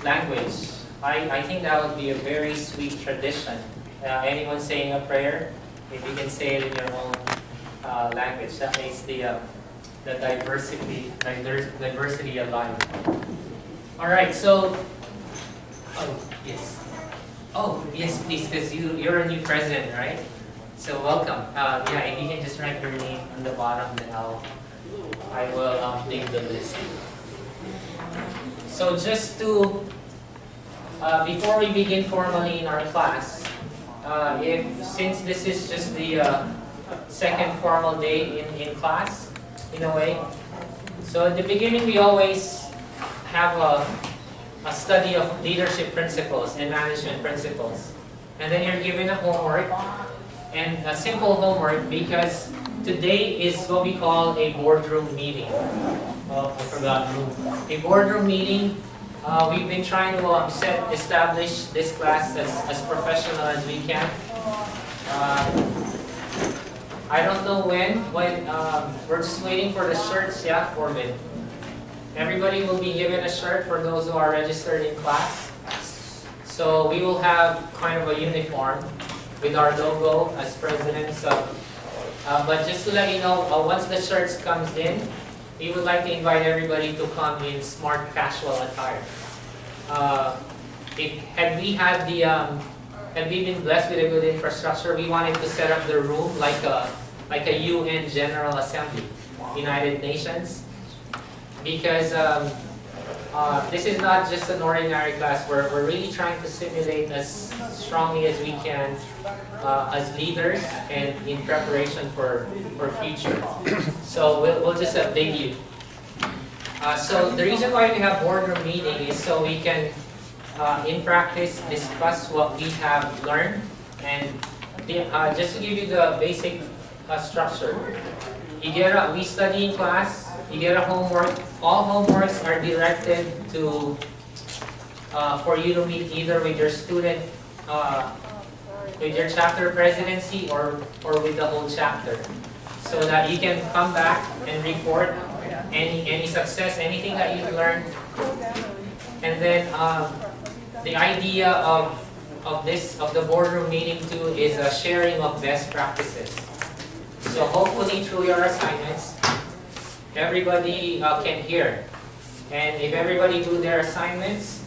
language. I think that would be a very sweet tradition. Anyone saying a prayer, if you can say it in your own language, that makes the diversity alive. All right, so, oh yes, please, because you're a new president, right? So welcome. Yeah, if you can just write your name on the bottom, then I will update the list. So just to, before we begin formally in our class, since this is just the second formal day in class, in a way, so at the beginning we always have a study of leadership principles and management principles. And then you're given a homework, and a simple homework, because today is what we call a boardroom meeting. Oh, I forgot room. A boardroom meeting. We've been trying to establish this class as professional as we can. I don't know when we're just waiting for the shirts, yeah, Corbin. Everybody will be given a shirt for those who are registered in class. So we will have kind of a uniform with our logo as presidents. But just to let you know, once the shirts comes in, we would like to invite everybody to come in smart casual attire. Had we been blessed with a good infrastructure, we wanted to set up the room like a UN General Assembly, United Nations, because this is not just an ordinary class. We're really trying to simulate as strongly as we can as leaders and in preparation for future. So we'll just update you. So the reason why we have boardroom meeting is so we can, in practice, discuss what we have learned. And just to give you the basic structure, we study in class. You get a homework. All homeworks are directed to for you to meet either with your student, with your chapter presidency, or with the whole chapter, so that you can come back and report any success, anything that you've learned. And then the idea of the boardroom meeting too is a sharing of best practices. So hopefully through your assignments, everybody can hear. And if everybody do their assignments,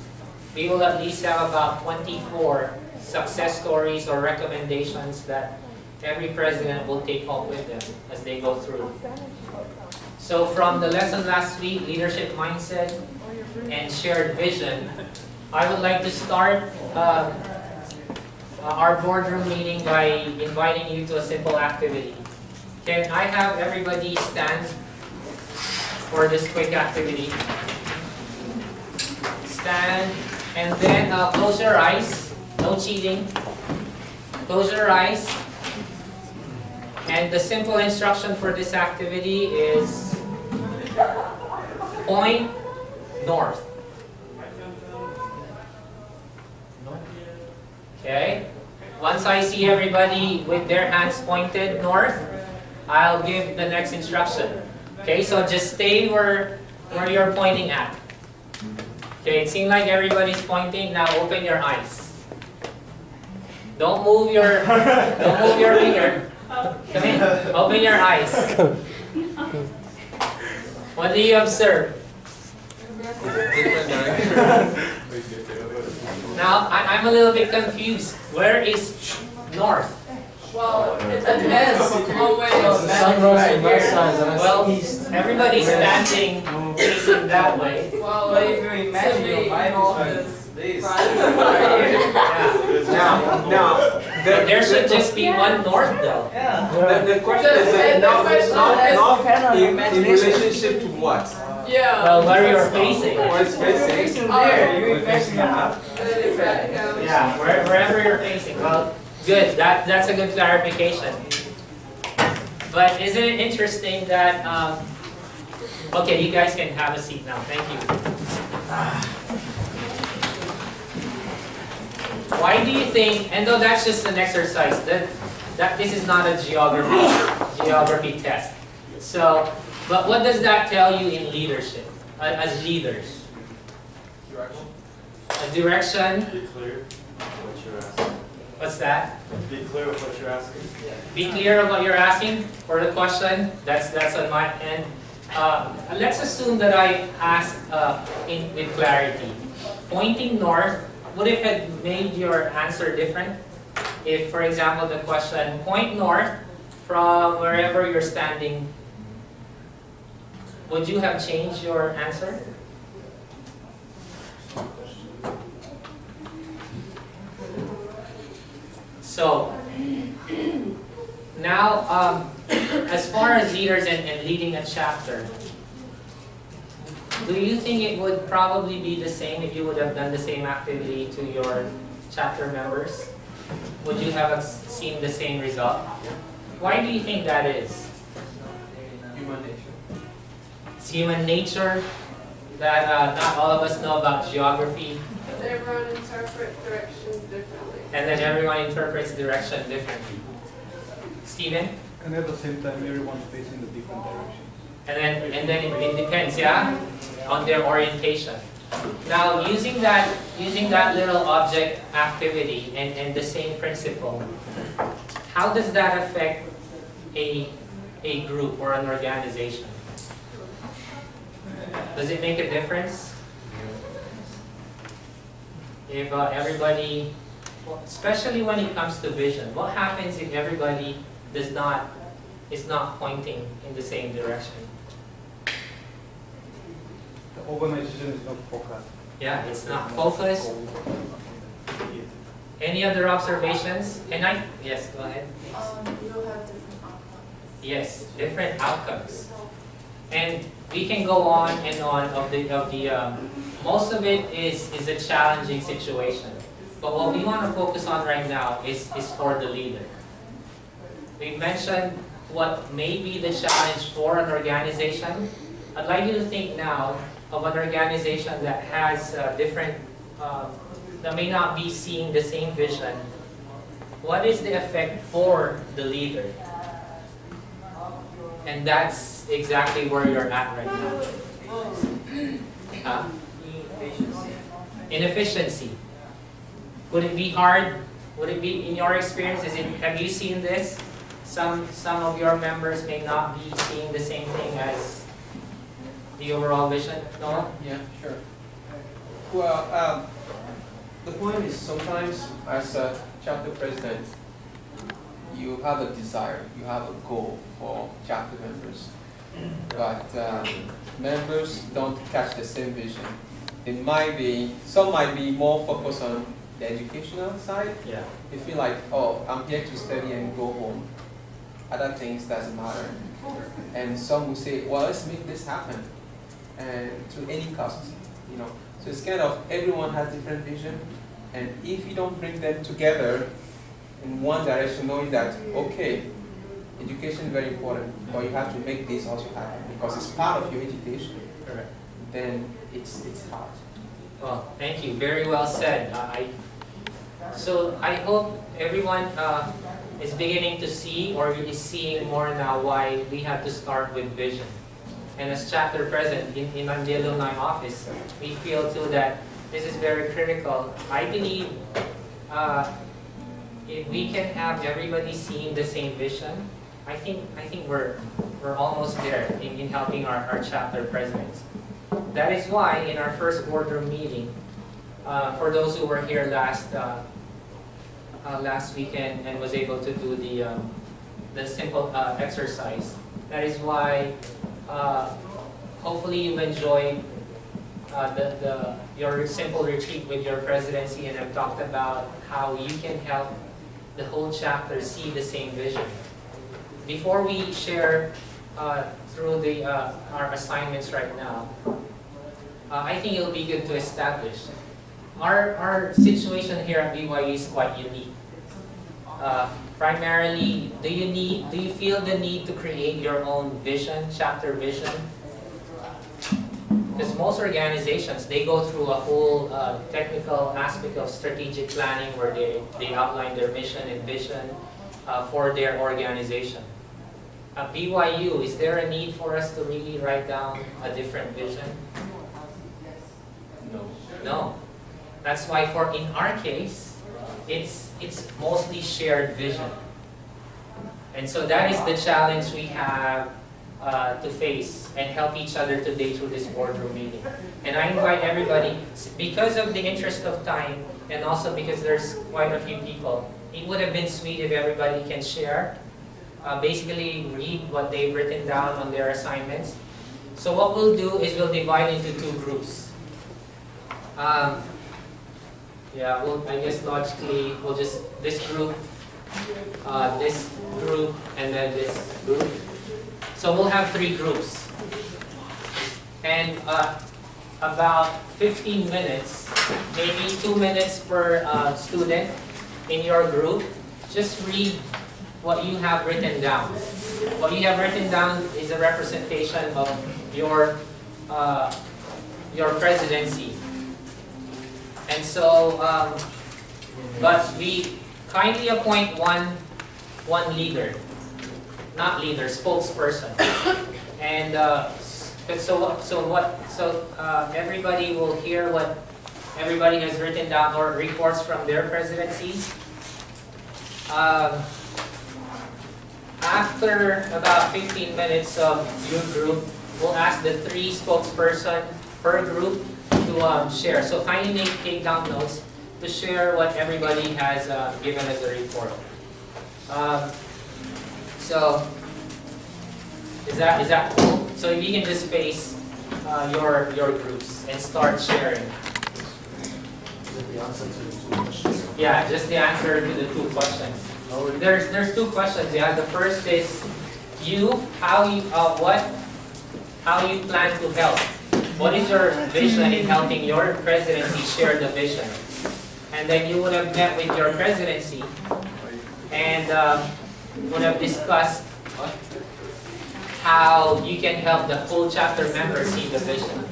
we will at least have about 24 success stories or recommendations that every president will take home with them as they go through. So from the lesson last week, leadership mindset and shared vision, I would like to start our boardroom meeting by inviting you to a simple activity. Can I have everybody stand for this quick activity? Stand, and then close your eyes. No cheating. Close your eyes. And the simple instruction for this activity is point north. Okay? Once I see everybody with their hands pointed north, I'll give the next instruction. Okay, so just stay where you're pointing at. Okay, it seems like everybody's pointing. Now open your eyes. Don't move your finger. Come in. Open your eyes. What do you observe? Now I'm a little bit confused. Where is north? Well, it depends on where the sun rose on both sides. Well, everybody's standing facing that way. Well, if you imagine your Bible is this. Now, there should just be one north though. Yeah. The question is north in relationship to what? Yeah. Well, where you're facing. What's facing? There, you facing up. Yeah, wherever you're facing. Well, good. That's a good clarification. But isn't it interesting that? Okay, you guys can have a seat now. Thank you. Why do you think? And though that's just an exercise, that this is not a geography test. So, but what does that tell you in leadership as leaders? a direction. Be clear what you're asking. What's that? Be clear with what you're asking. Be clear of what you're asking for the question. That's on my end. Let's assume that I ask with clarity. Pointing north, would it have made your answer different? If, for example, the question, point north from wherever you're standing, would you have changed your answer? So, now, as far as leaders and leading a chapter, do you think it would probably be the same if you would have done the same activity to your chapter members? Would you have seen the same result? Why do you think that is? Human nature. It's human nature that not all of us know about geography. Because everyone interprets directions differently. And then everyone interprets direction differently. Stephen? And at the same time, everyone's facing the different directions. And then it depends, yeah, on their orientation. Now, using that little object activity and the same principle, how does that affect a group or an organization? Does it make a difference? If everybody, especially when it comes to vision, what happens if everybody is not pointing in the same direction? The organization is not focused. Yeah, it's not focused. Any other observations? Yes, go ahead. You'll have different outcomes. Yes, different outcomes. And we can go on and on most of it is a challenging situation. But what we want to focus on right now is for the leader. We mentioned what may be the challenge for an organization. I'd like you to think now of an organization that has different, that may not be seeing the same vision. What is the effect for the leader? And that's exactly where you're at right now. Inefficiency. Would it be hard? Would it be, in your experience, have you seen this? Some of your members may not be seeing the same thing as the overall vision. Noah? Yeah, sure. Well, the point is sometimes as a chapter president, you have a desire, you have a goal for chapter members, but members don't catch the same vision. Some might be more focused on the educational side. Yeah. They feel like, oh, I'm here to study and go home. Other things doesn't matter. And some will say, well, let's make this happen, and to any cost, you know. So it's kind of everyone has different vision, and if you don't bring them together in one direction, knowing that okay, education is very important, but you have to make this also happen because it's part of your education. Correct. Then it's hard. Well, thank you. Very well said. So I hope everyone is beginning to see, or is seeing more now, why we have to start with vision. And as chapter president in the alumni office, we feel too that this is very critical. I believe if we can have everybody seeing the same vision, I think we're almost there in helping our chapter presidents. That is why in our first boardroom meeting, for those who were here last weekend and was able to do the simple exercise, that is why hopefully you've enjoyed your simple retreat with your presidency, and have talked about how you can help the whole chapter see the same vision. Before we share through our assignments right now, I think it'll be good to establish our situation here at BYU is quite unique. Primarily, do you feel the need to create your own vision, chapter vision? Because most organizations, they go through a whole technical aspect of strategic planning where they outline their mission and vision for their organization. At BYU, is there a need for us to really write down a different vision? No. No. That's why in our case, it's mostly shared vision. And so that is the challenge we have to face and help each other today through this boardroom meeting. And I invite everybody, because of the interest of time, and also because there's quite a few people, it would have been sweet if everybody can share, basically read what they've written down on their assignments. So what we'll do is we'll divide into 2 groups. Yeah, I guess logically we'll just this group, and then this group. So we'll have 3 groups, and about 15 minutes, maybe 2 minutes per student in your group. Just read what you have written down. What you have written down is a representation of your presidency. And so, but we kindly appoint one leader, not leader, spokesperson. And everybody will hear what everybody has written down or reports from their presidencies. After about 15 minutes of your group, we'll ask the 3 spokesperson per group to share. So kindly take down notes to share what everybody has given as a report. So is that cool? So if you can just face your groups and start sharing. Yeah, just the answer to the 2 questions. There's 2 questions. Yeah, the first is how you plan to help. What is your vision in helping your presidency share the vision? And then you would have met with your presidency and would have discussed how you can help the whole chapter members see the vision.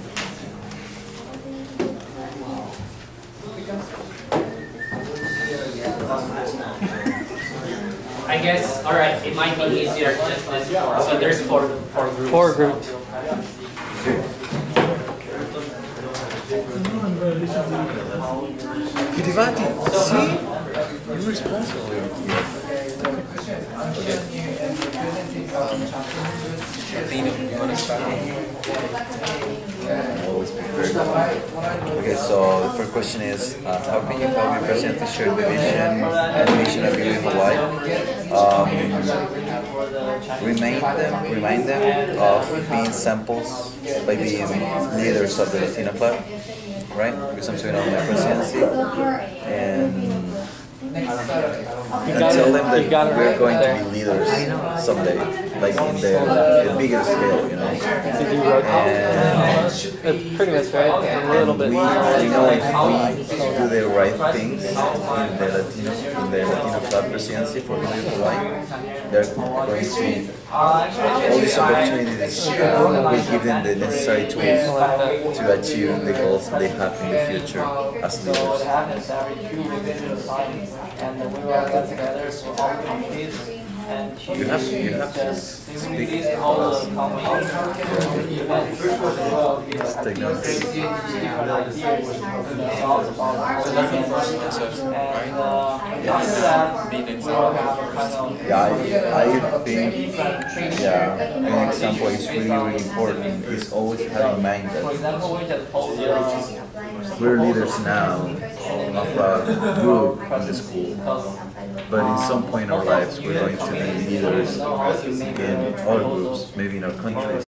I guess, all right, it might be easier just this 4. So there's 4 groups. 4 groups. Kiribati, see? You're responsible. Athena, you want to start? Always prepared. Okay, so the first question is, how can you help your president to share the vision and mission of you in Hawaii? Remind them of being samples by being leaders of the Latino Club, right? Because I'm doing on my presidency, and tell them that we're going to be leaders someday, like in the bigger scale, you know. That's pretty much right. A little bit. We know if we do the right things in the Latino Club presidency for Hawaii, they're going to all these opportunities. We give them the necessary tools to achieve the goals they have in the future as leaders. And we will get together to all the companies and You have to speak all the companies events as well. technology. Yeah, I think an example is really important is always have in mind that we're leaders now of a group in the school, but in some point in our lives we're going to be leaders in other groups, maybe in our countries.